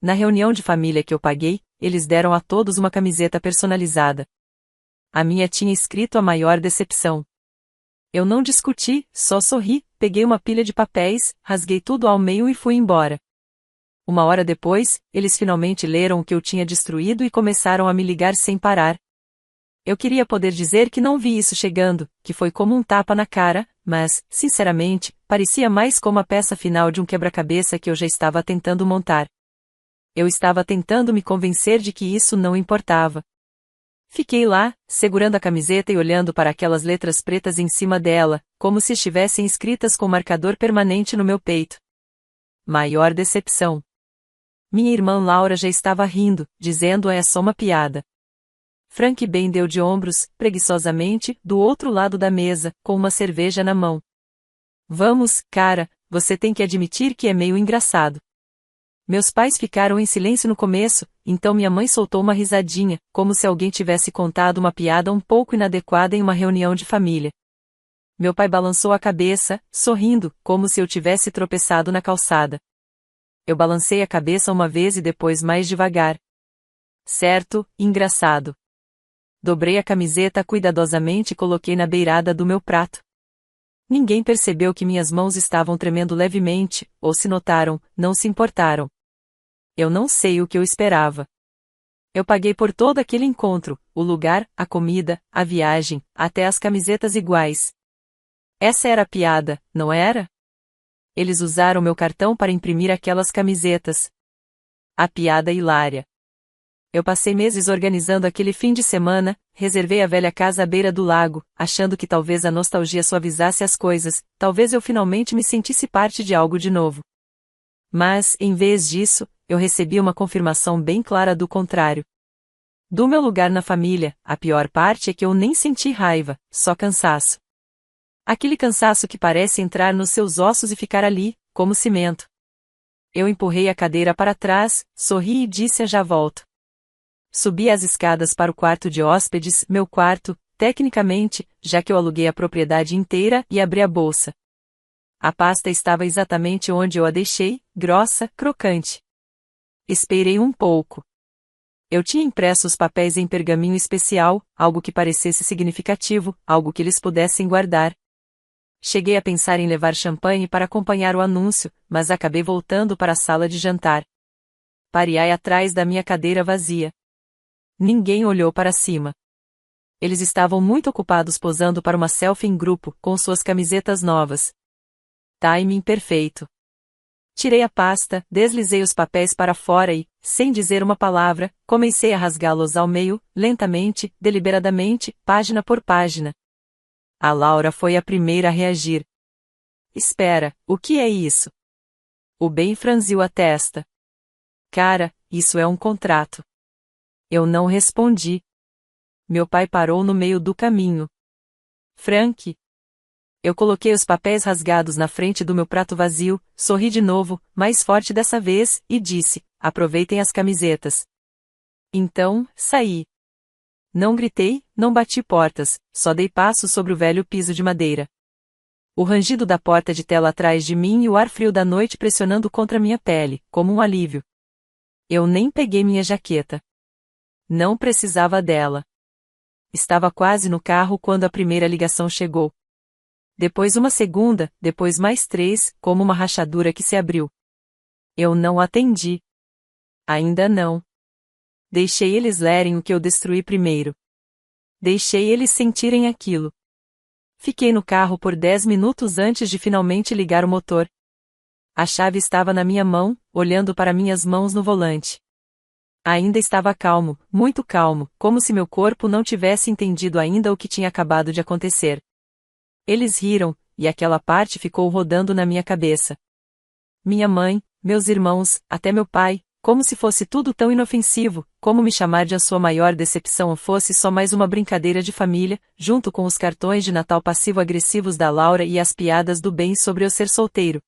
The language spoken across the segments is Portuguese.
Na reunião de família que eu paguei, eles deram a todos uma camiseta personalizada. A minha tinha escrito a maior decepção. Eu não discuti, só sorri, peguei uma pilha de papéis, rasguei tudo ao meio e fui embora. Uma hora depois, eles finalmente leram o que eu tinha destruído e começaram a me ligar sem parar. Eu queria poder dizer que não vi isso chegando, que foi como um tapa na cara, mas, sinceramente, parecia mais como a peça final de um quebra-cabeça que eu já estava tentando montar. Eu estava tentando me convencer de que isso não importava. Fiquei lá, segurando a camiseta e olhando para aquelas letras pretas em cima dela, como se estivessem escritas com marcador permanente no meu peito. Maior decepção. Minha irmã Laura já estava rindo, dizendo é só uma piada. Frank bem deu de ombros, preguiçosamente, do outro lado da mesa, com uma cerveja na mão. Vamos, cara, você tem que admitir que é meio engraçado. Meus pais ficaram em silêncio no começo, então minha mãe soltou uma risadinha, como se alguém tivesse contado uma piada um pouco inadequada em uma reunião de família. Meu pai balançou a cabeça, sorrindo, como se eu tivesse tropeçado na calçada. Eu balancei a cabeça uma vez e depois mais devagar. Certo, engraçado. Dobrei a camiseta cuidadosamente e coloquei na beirada do meu prato. Ninguém percebeu que minhas mãos estavam tremendo levemente, ou se notaram, não se importaram. Eu não sei o que eu esperava. Eu paguei por todo aquele encontro, o lugar, a comida, a viagem, até as camisetas iguais. Essa era a piada, não era? Eles usaram meu cartão para imprimir aquelas camisetas. A piada hilária. Eu passei meses organizando aquele fim de semana, reservei a velha casa à beira do lago, achando que talvez a nostalgia suavizasse as coisas, talvez eu finalmente me sentisse parte de algo de novo. Mas, em vez disso, eu recebi uma confirmação bem clara do contrário. Do meu lugar na família, a pior parte é que eu nem senti raiva, só cansaço. Aquele cansaço que parece entrar nos seus ossos e ficar ali, como cimento. Eu empurrei a cadeira para trás, sorri e disse já volto. Subi as escadas para o quarto de hóspedes, meu quarto, tecnicamente, já que eu aluguei a propriedade inteira, e abri a bolsa. A pasta estava exatamente onde eu a deixei, grossa, crocante. Esperei um pouco. Eu tinha impresso os papéis em pergaminho especial, algo que parecesse significativo, algo que eles pudessem guardar. Cheguei a pensar em levar champanhe para acompanhar o anúncio, mas acabei voltando para a sala de jantar. Parei atrás da minha cadeira vazia. Ninguém olhou para cima. Eles estavam muito ocupados posando para uma selfie em grupo, com suas camisetas novas. Timing perfeito. Tirei a pasta, deslizei os papéis para fora e, sem dizer uma palavra, comecei a rasgá-los ao meio, lentamente, deliberadamente, página por página. A Laura foi a primeira a reagir. Espera, o que é isso? O Ben franziu a testa. Cara, isso é um contrato. Eu não respondi. Meu pai parou no meio do caminho. Frank. Eu coloquei os papéis rasgados na frente do meu prato vazio, sorri de novo, mais forte dessa vez, e disse, aproveitem as camisetas. Então, saí. Não gritei, não bati portas, só dei passos sobre o velho piso de madeira. O rangido da porta de tela atrás de mim e o ar frio da noite pressionando contra minha pele, como um alívio. Eu nem peguei minha jaqueta. Não precisava dela. Estava quase no carro quando a primeira ligação chegou. Depois uma segunda, depois mais 3, como uma rachadura que se abriu. Eu não atendi. Ainda não. Deixei eles lerem o que eu destruí primeiro. Deixei eles sentirem aquilo. Fiquei no carro por 10 minutos antes de finalmente ligar o motor. A chave estava na minha mão, olhando para minhas mãos no volante. Ainda estava calmo, muito calmo, como se meu corpo não tivesse entendido ainda o que tinha acabado de acontecer. Eles riram, e aquela parte ficou rodando na minha cabeça. Minha mãe, meus irmãos, até meu pai, como se fosse tudo tão inofensivo, como me chamar de a sua maior decepção fosse só mais uma brincadeira de família, junto com os cartões de Natal passivo-agressivos da Laura e as piadas do Ben sobre eu ser solteiro.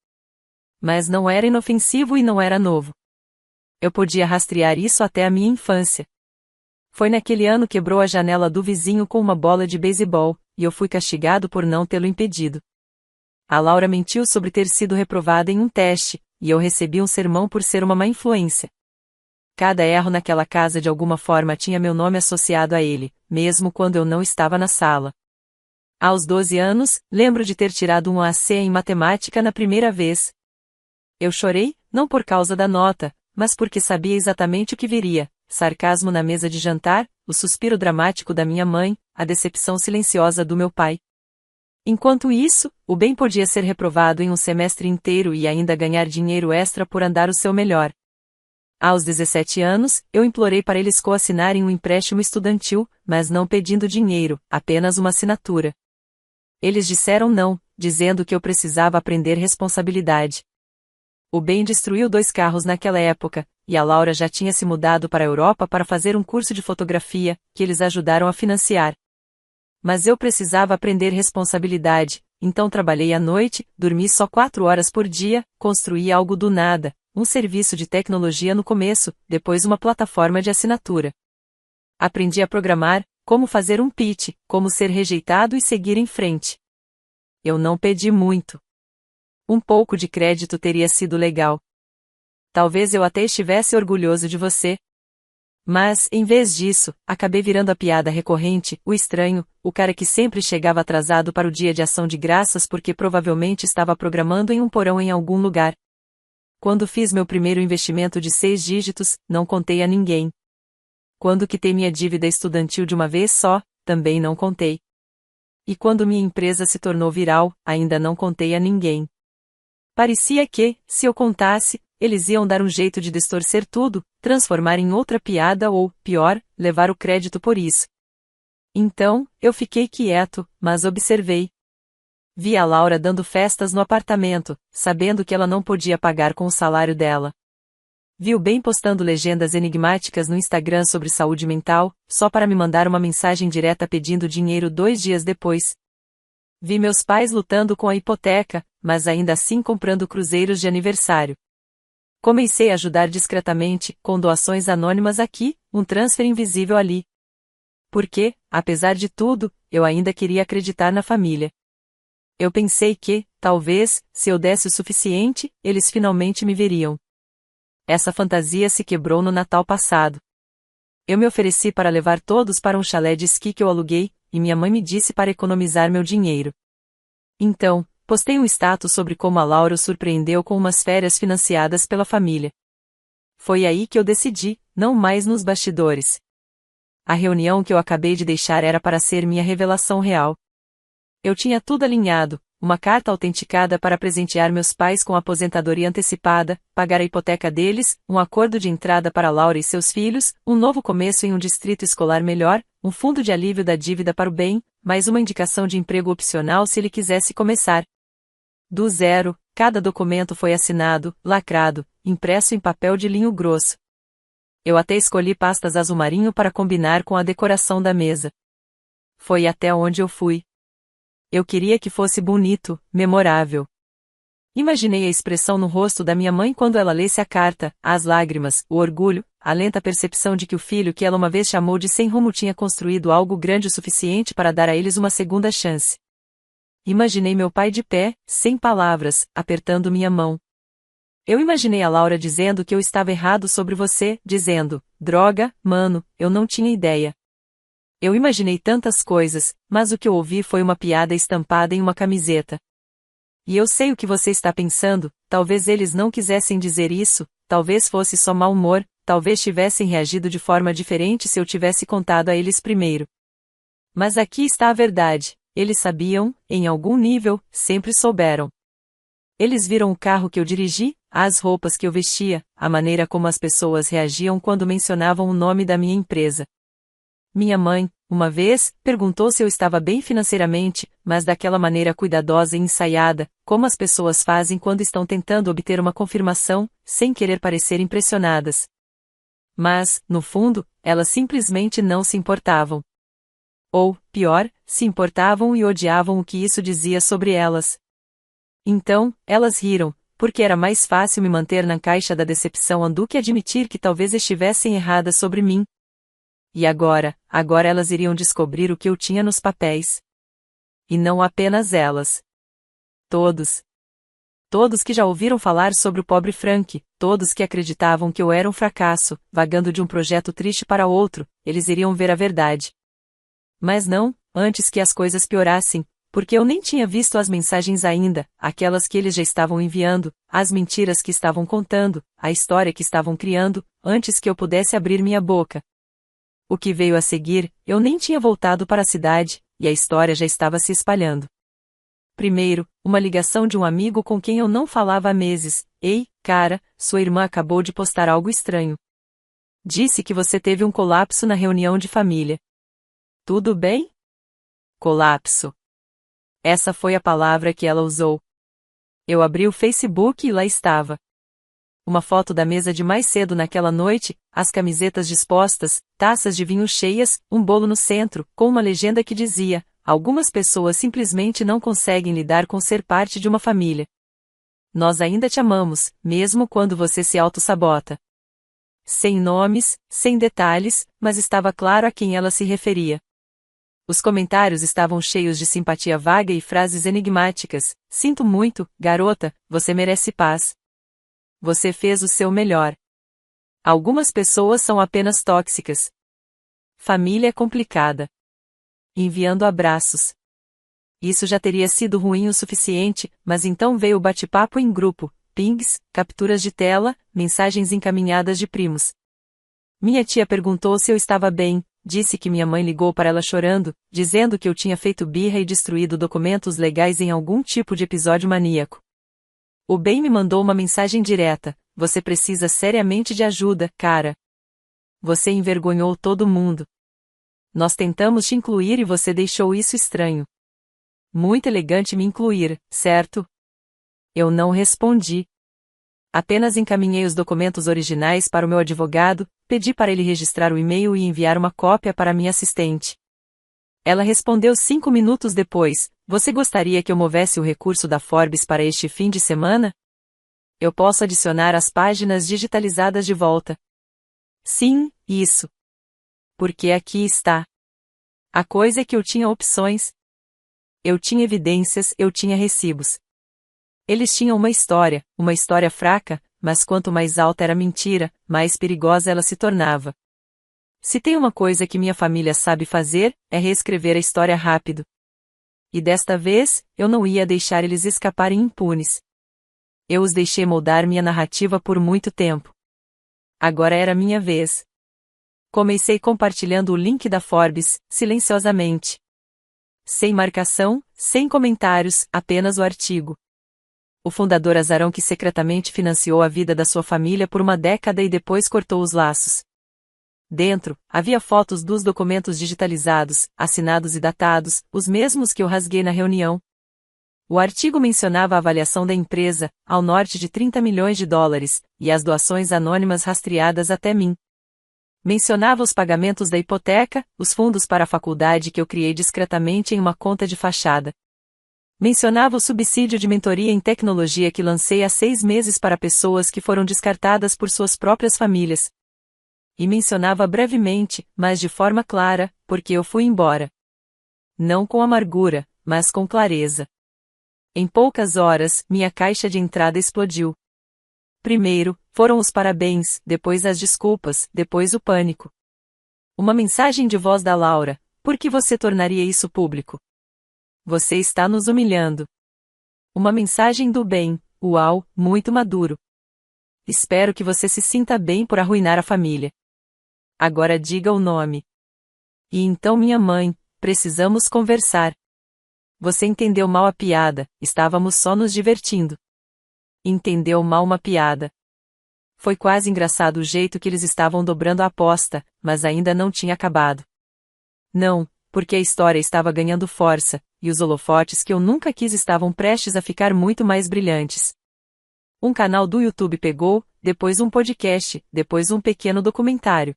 Mas não era inofensivo e não era novo. Eu podia rastrear isso até a minha infância. Foi naquele ano que quebrou a janela do vizinho com uma bola de beisebol, e eu fui castigado por não tê-lo impedido. A Laura mentiu sobre ter sido reprovada em um teste, e eu recebi um sermão por ser uma má influência. cada erro naquela casa de alguma forma tinha meu nome associado a ele, mesmo quando eu não estava na sala. Aos 12 anos, lembro de ter tirado um AC em matemática na primeira vez. Eu chorei, não por causa da nota, mas porque sabia exatamente o que viria: sarcasmo na mesa de jantar, o suspiro dramático da minha mãe, a decepção silenciosa do meu pai. Enquanto isso, o bem podia ser reprovado em um semestre inteiro e ainda ganhar dinheiro extra por andar o seu melhor. Aos 17 anos, eu implorei para eles coassinarem um empréstimo estudantil, mas não pedindo dinheiro, apenas uma assinatura. Eles disseram não, dizendo que eu precisava aprender responsabilidade. O Ben destruiu 2 carros naquela época, e a Laura já tinha se mudado para a Europa para fazer um curso de fotografia, que eles ajudaram a financiar. Mas eu precisava aprender responsabilidade, então trabalhei à noite, dormi só 4 horas por dia, construí algo do nada, um serviço de tecnologia no começo, depois uma plataforma de assinatura. Aprendi a programar, como fazer um pitch, como ser rejeitado e seguir em frente. Eu não pedi muito. Um pouco de crédito teria sido legal. Talvez eu até estivesse orgulhoso de você. Mas, em vez disso, acabei virando a piada recorrente, o estranho, o cara que sempre chegava atrasado para o dia de ação de graças porque provavelmente estava programando em um porão em algum lugar. Quando fiz meu primeiro investimento de 6 dígitos, não contei a ninguém. Quando quitei minha dívida estudantil de uma vez só, também não contei. E quando minha empresa se tornou viral, ainda não contei a ninguém. Parecia que, se eu contasse, eles iam dar um jeito de distorcer tudo, transformar em outra piada ou, pior, levar o crédito por isso. Então, eu fiquei quieto, mas observei. Vi a Laura dando festas no apartamento, sabendo que ela não podia pagar com o salário dela. Vi o Ben postando legendas enigmáticas no Instagram sobre saúde mental, só para me mandar uma mensagem direta pedindo dinheiro 2 dias depois. Vi meus pais lutando com a hipoteca, mas ainda assim comprando cruzeiros de aniversário. Comecei a ajudar discretamente, com doações anônimas aqui, um transfer invisível ali. Porque, apesar de tudo, eu ainda queria acreditar na família. Eu pensei que, talvez, se eu desse o suficiente, eles finalmente me veriam. Essa fantasia se quebrou no Natal passado. Eu me ofereci para levar todos para um chalé de esqui que eu aluguei, e minha mãe me disse para economizar meu dinheiro. Então, postei um status sobre como a Laura o surpreendeu com umas férias financiadas pela família. Foi aí que eu decidi, não mais nos bastidores. A reunião que eu acabei de deixar era para ser minha revelação real. Eu tinha tudo alinhado, uma carta autenticada para presentear meus pais com aposentadoria antecipada, pagar a hipoteca deles, um acordo de entrada para Laura e seus filhos, um novo começo em um distrito escolar melhor, um fundo de alívio da dívida para o bem, mais uma indicação de emprego opcional se ele quisesse começar. Do zero, cada documento foi assinado, lacrado, impresso em papel de linho grosso. Eu até escolhi pastas azul marinho para combinar com a decoração da mesa. Foi até onde eu fui. Eu queria que fosse bonito, memorável. Imaginei a expressão no rosto da minha mãe quando ela lesse a carta, as lágrimas, o orgulho, a lenta percepção de que o filho que ela uma vez chamou de sem rumo tinha construído algo grande o suficiente para dar a eles uma segunda chance. Imaginei meu pai de pé, sem palavras, apertando minha mão. Eu imaginei a Laura dizendo que eu estava errado sobre você, dizendo, droga, mano, eu não tinha ideia. Eu imaginei tantas coisas, mas o que eu ouvi foi uma piada estampada em uma camiseta. E eu sei o que você está pensando, talvez eles não quisessem dizer isso, talvez fosse só mau humor, talvez tivessem reagido de forma diferente se eu tivesse contado a eles primeiro. Mas aqui está a verdade, eles sabiam, em algum nível, sempre souberam. Eles viram o carro que eu dirigi, as roupas que eu vestia, a maneira como as pessoas reagiam quando mencionavam o nome da minha empresa. Minha mãe, uma vez, perguntou se eu estava bem financeiramente, mas daquela maneira cuidadosa e ensaiada, como as pessoas fazem quando estão tentando obter uma confirmação, sem querer parecer impressionadas. Mas, no fundo, elas simplesmente não se importavam. Ou, pior, se importavam e odiavam o que isso dizia sobre elas. Então, elas riram, porque era mais fácil me manter na caixa da decepção do que admitir que talvez estivessem erradas sobre mim. E agora elas iriam descobrir o que eu tinha nos papéis. E não apenas elas. Todos. Todos que já ouviram falar sobre o pobre Frank, todos que acreditavam que eu era um fracasso, vagando de um projeto triste para outro, eles iriam ver a verdade. Mas não, antes que as coisas piorassem, porque eu nem tinha visto as mensagens ainda, aquelas que eles já estavam enviando, as mentiras que estavam contando, a história que estavam criando, antes que eu pudesse abrir minha boca. O que veio a seguir, eu nem tinha voltado para a cidade, e a história já estava se espalhando. Primeiro, uma ligação de um amigo com quem eu não falava há meses. Ei, cara, sua irmã acabou de postar algo estranho. Disse que você teve um colapso na reunião de família. Tudo bem? Colapso. Essa foi a palavra que ela usou. Eu abri o Facebook e lá estava. Uma foto da mesa de mais cedo naquela noite, as camisetas dispostas, taças de vinho cheias, um bolo no centro, com uma legenda que dizia: algumas pessoas simplesmente não conseguem lidar com ser parte de uma família. Nós ainda te amamos, mesmo quando você se autossabota. Sem nomes, sem detalhes, mas estava claro a quem ela se referia. Os comentários estavam cheios de simpatia vaga e frases enigmáticas. Sinto muito, garota, você merece paz. Você fez o seu melhor. Algumas pessoas são apenas tóxicas. Família é complicada. Enviando abraços. Isso já teria sido ruim o suficiente, mas então veio o bate-papo em grupo, pings, capturas de tela, mensagens encaminhadas de primos. Minha tia perguntou se eu estava bem, disse que minha mãe ligou para ela chorando, dizendo que eu tinha feito birra e destruído documentos legais em algum tipo de episódio maníaco. O Ben me mandou uma mensagem direta: você precisa seriamente de ajuda, cara. Você envergonhou todo mundo. Nós tentamos te incluir e você deixou isso estranho. Muito elegante me incluir, certo? Eu não respondi. Apenas encaminhei os documentos originais para o meu advogado, pedi para ele registrar o e-mail e enviar uma cópia para minha assistente. Ela respondeu 5 minutos depois: você gostaria que eu movesse o recurso da Forbes para este fim de semana? Eu posso adicionar as páginas digitalizadas de volta. Sim, isso. Porque aqui está. A coisa é que eu tinha opções. Eu tinha evidências, eu tinha recibos. Eles tinham uma história fraca, mas quanto mais alta era a mentira, mais perigosa ela se tornava. Se tem uma coisa que minha família sabe fazer, é reescrever a história rápido. E desta vez, eu não ia deixar eles escaparem impunes. Eu os deixei moldar minha narrativa por muito tempo. Agora era minha vez. Comecei compartilhando o link da Forbes, silenciosamente. Sem marcação, sem comentários, apenas o artigo. O fundador azarão que secretamente financiou a vida da sua família por uma década e depois cortou os laços. Dentro, havia fotos dos documentos digitalizados, assinados e datados, os mesmos que eu rasguei na reunião. O artigo mencionava a avaliação da empresa, ao norte de 30 milhões de dólares, e as doações anônimas rastreadas até mim. Mencionava os pagamentos da hipoteca, os fundos para a faculdade que eu criei discretamente em uma conta de fachada. Mencionava o subsídio de mentoria em tecnologia que lancei há 6 meses para pessoas que foram descartadas por suas próprias famílias. E mencionava brevemente, mas de forma clara, porque eu fui embora. Não com amargura, mas com clareza. Em poucas horas, minha caixa de entrada explodiu. Primeiro, foram os parabéns, depois as desculpas, depois o pânico. Uma mensagem de voz da Laura: por que você tornaria isso público? Você está nos humilhando. Uma mensagem do bem: uau, muito maduro. Espero que você se sinta bem por arruinar a família. Agora diga o nome. E então minha mãe: precisamos conversar. Você entendeu mal a piada, estávamos só nos divertindo. Entendeu mal uma piada. Foi quase engraçado o jeito que eles estavam dobrando a aposta, mas ainda não tinha acabado. Não, porque a história estava ganhando força, e os holofotes que eu nunca quis estavam prestes a ficar muito mais brilhantes. Um canal do YouTube pegou, depois um podcast, depois um pequeno documentário.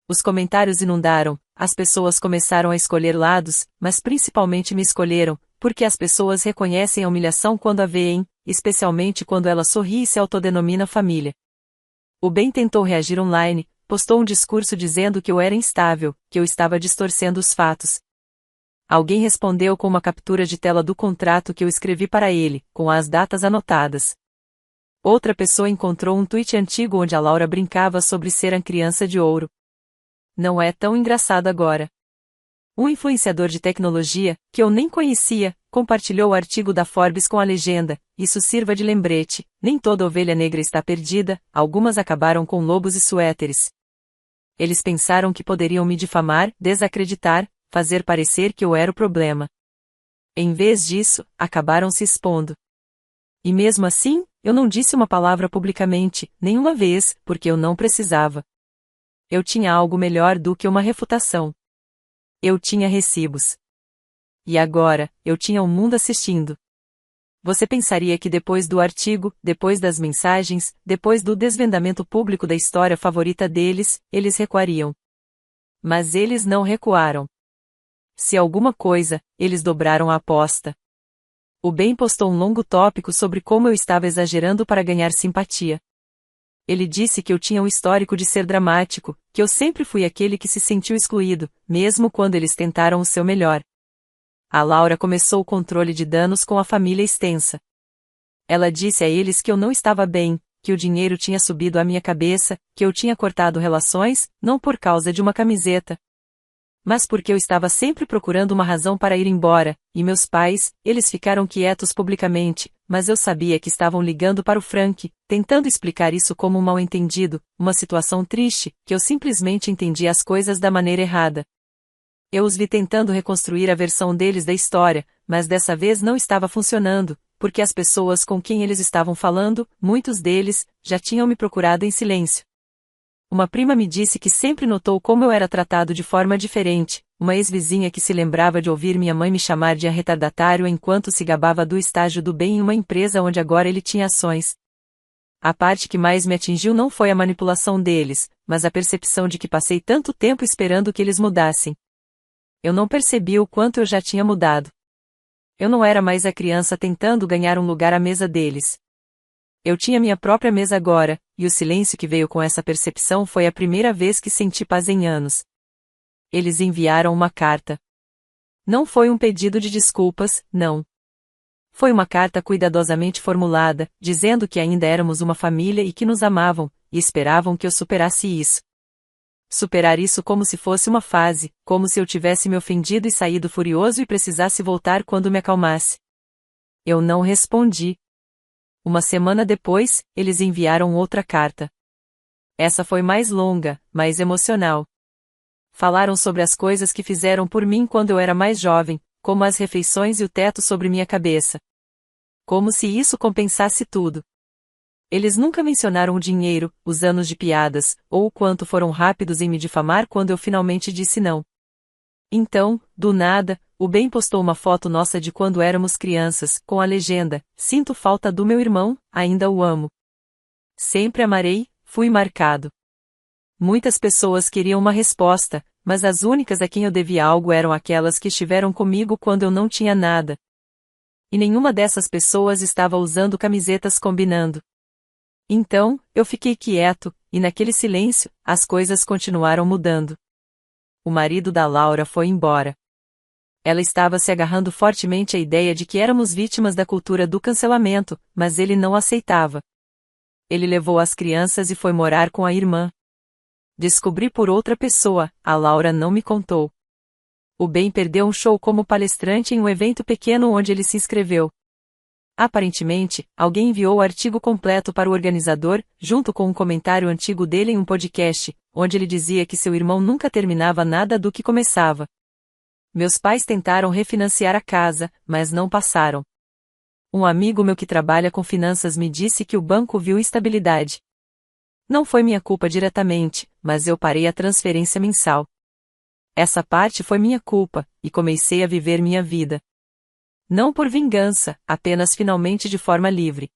Os comentários inundaram, as pessoas começaram a escolher lados, mas principalmente me escolheram, porque as pessoas reconhecem a humilhação quando a veem, especialmente quando ela sorri e se autodenomina família. O Ben tentou reagir online, postou um discurso dizendo que eu era instável, que eu estava distorcendo os fatos. Alguém respondeu com uma captura de tela do contrato que eu escrevi para ele, com as datas anotadas. Outra pessoa encontrou um tweet antigo onde a Laura brincava sobre ser a criança de ouro. Não é tão engraçado agora. Um influenciador de tecnologia, que eu nem conhecia, compartilhou o artigo da Forbes com a legenda: "Isso sirva de lembrete, nem toda ovelha negra está perdida, algumas acabaram com lobos e suéteres." Eles pensaram que poderiam me difamar, desacreditar, fazer parecer que eu era o problema. Em vez disso, acabaram se expondo. E mesmo assim, eu não disse uma palavra publicamente, nenhuma vez, porque eu não precisava. Eu tinha algo melhor do que uma refutação. Eu tinha recibos. E agora, eu tinha o mundo assistindo. Você pensaria que depois do artigo, depois das mensagens, depois do desvendamento público da história favorita deles, eles recuariam. Mas eles não recuaram. Se alguma coisa, eles dobraram a aposta. O Ben postou um longo tópico sobre como eu estava exagerando para ganhar simpatia. Ele disse que eu tinha um histórico de ser dramático, que eu sempre fui aquele que se sentiu excluído, mesmo quando eles tentaram o seu melhor. A Laura começou o controle de danos com a família extensa. Ela disse a eles que eu não estava bem, que o dinheiro tinha subido à minha cabeça, que eu tinha cortado relações, não por causa de uma camiseta, mas porque eu estava sempre procurando uma razão para ir embora, e meus pais, eles ficaram quietos publicamente, mas eu sabia que estavam ligando para o Frank, tentando explicar isso como um mal-entendido, uma situação triste, que eu simplesmente entendi as coisas da maneira errada. Eu os vi tentando reconstruir a versão deles da história, mas dessa vez não estava funcionando, porque as pessoas com quem eles estavam falando, muitos deles, já tinham me procurado em silêncio. Uma prima me disse que sempre notou como eu era tratado de forma diferente, uma ex-vizinha que se lembrava de ouvir minha mãe me chamar de retardatário enquanto se gabava do estágio do bem em uma empresa onde agora ele tinha ações. A parte que mais me atingiu não foi a manipulação deles, mas a percepção de que passei tanto tempo esperando que eles mudassem. Eu não percebi o quanto eu já tinha mudado. Eu não era mais a criança tentando ganhar um lugar à mesa deles. Eu tinha minha própria mesa agora, e o silêncio que veio com essa percepção foi a primeira vez que senti paz em anos. Eles enviaram uma carta. Não foi um pedido de desculpas, não. Foi uma carta cuidadosamente formulada, dizendo que ainda éramos uma família e que nos amavam, e esperavam que eu superasse isso. Superar isso como se fosse uma fase, como se eu tivesse me ofendido e saído furioso e precisasse voltar quando me acalmasse. Eu não respondi. Uma semana depois, eles enviaram outra carta. Essa foi mais longa, mais emocional. Falaram sobre as coisas que fizeram por mim quando eu era mais jovem, como as refeições e o teto sobre minha cabeça. Como se isso compensasse tudo. Eles nunca mencionaram o dinheiro, os anos de piadas, ou o quanto foram rápidos em me difamar quando eu finalmente disse não. Então, do nada, o Ben postou uma foto nossa de quando éramos crianças, com a legenda: "Sinto falta do meu irmão, ainda o amo. Sempre amarei, fui marcado." Muitas pessoas queriam uma resposta, mas as únicas a quem eu devia algo eram aquelas que estiveram comigo quando eu não tinha nada. E nenhuma dessas pessoas estava usando camisetas combinando. Então, eu fiquei quieto, e naquele silêncio, as coisas continuaram mudando. O marido da Laura foi embora. Ela estava se agarrando fortemente à ideia de que éramos vítimas da cultura do cancelamento, mas ele não aceitava. Ele levou as crianças e foi morar com a irmã. Descobri por outra pessoa, a Laura não me contou. O Ben perdeu um show como palestrante em um evento pequeno onde ele se inscreveu. Aparentemente, alguém enviou o artigo completo para o organizador, junto com um comentário antigo dele em um podcast, onde ele dizia que seu irmão nunca terminava nada do que começava. Meus pais tentaram refinanciar a casa, mas não passaram. Um amigo meu que trabalha com finanças me disse que o banco viu instabilidade. Não foi minha culpa diretamente, mas eu parei a transferência mensal. Essa parte foi minha culpa, e comecei a viver minha vida. Não por vingança, apenas finalmente de forma livre.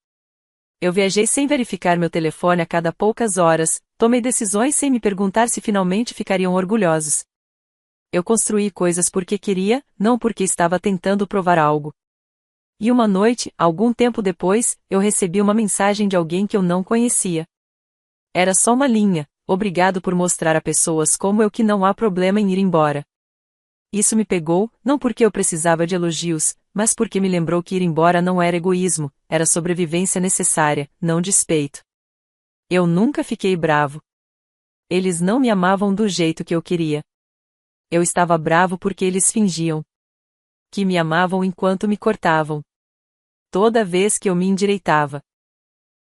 Eu viajei sem verificar meu telefone a cada poucas horas, tomei decisões sem me perguntar se finalmente ficariam orgulhosos. Eu construí coisas porque queria, não porque estava tentando provar algo. E uma noite, algum tempo depois, eu recebi uma mensagem de alguém que eu não conhecia. Era só uma linha: "Obrigado por mostrar a pessoas como eu que não há problema em ir embora." Isso me pegou, não porque eu precisava de elogios, mas porque me lembrou que ir embora não era egoísmo, era sobrevivência necessária, não despeito. Eu nunca fiquei bravo. Eles não me amavam do jeito que eu queria. Eu estava bravo porque eles fingiam que me amavam enquanto me cortavam. Toda vez que eu me endireitava.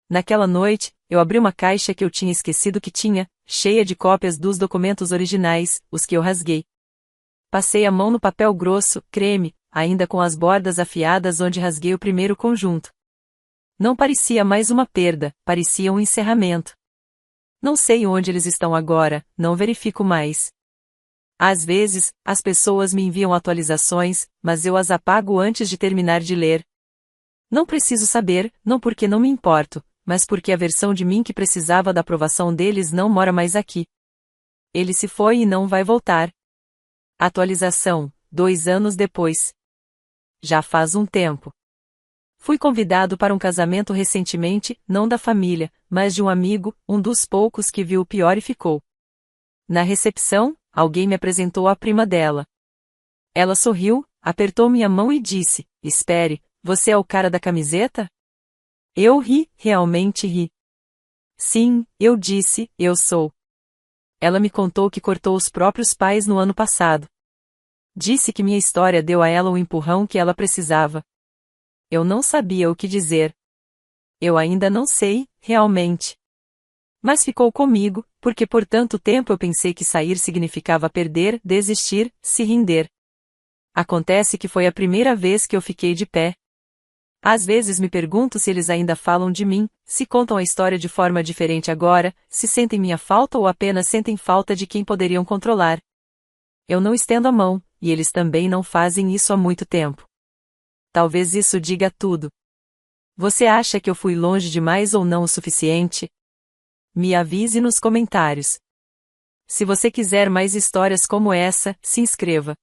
Naquela noite, eu abri uma caixa que eu tinha esquecido que tinha, cheia de cópias dos documentos originais, os que eu rasguei. Passei a mão no papel grosso, creme, ainda com as bordas afiadas onde rasguei o primeiro conjunto. Não parecia mais uma perda, parecia um encerramento. Não sei onde eles estão agora, não verifico mais. Às vezes, as pessoas me enviam atualizações, mas eu as apago antes de terminar de ler. Não preciso saber, não porque não me importo, mas porque a versão de mim que precisava da aprovação deles não mora mais aqui. Ele se foi e não vai voltar. Atualização, 2 anos depois. Já faz um tempo. Fui convidado para um casamento recentemente, não da família, mas de um amigo, um dos poucos que viu o pior e ficou. Na recepção, alguém me apresentou a prima dela. Ela sorriu, apertou minha mão e disse: "Espere, você é o cara da camiseta?" Eu ri, realmente ri. Sim, eu disse, eu sou. Ela me contou que cortou os próprios pais no ano passado. Disse que minha história deu a ela o empurrão que ela precisava. Eu não sabia o que dizer. Eu ainda não sei, realmente. Mas ficou comigo, porque por tanto tempo eu pensei que sair significava perder, desistir, se render. Acontece que foi a primeira vez que eu fiquei de pé. Às vezes me pergunto se eles ainda falam de mim, se contam a história de forma diferente agora, se sentem minha falta ou apenas sentem falta de quem poderiam controlar. Eu não estendo a mão, e eles também não fazem isso há muito tempo. Talvez isso diga tudo. Você acha que eu fui longe demais ou não o suficiente? Me avise nos comentários. Se você quiser mais histórias como essa, se inscreva.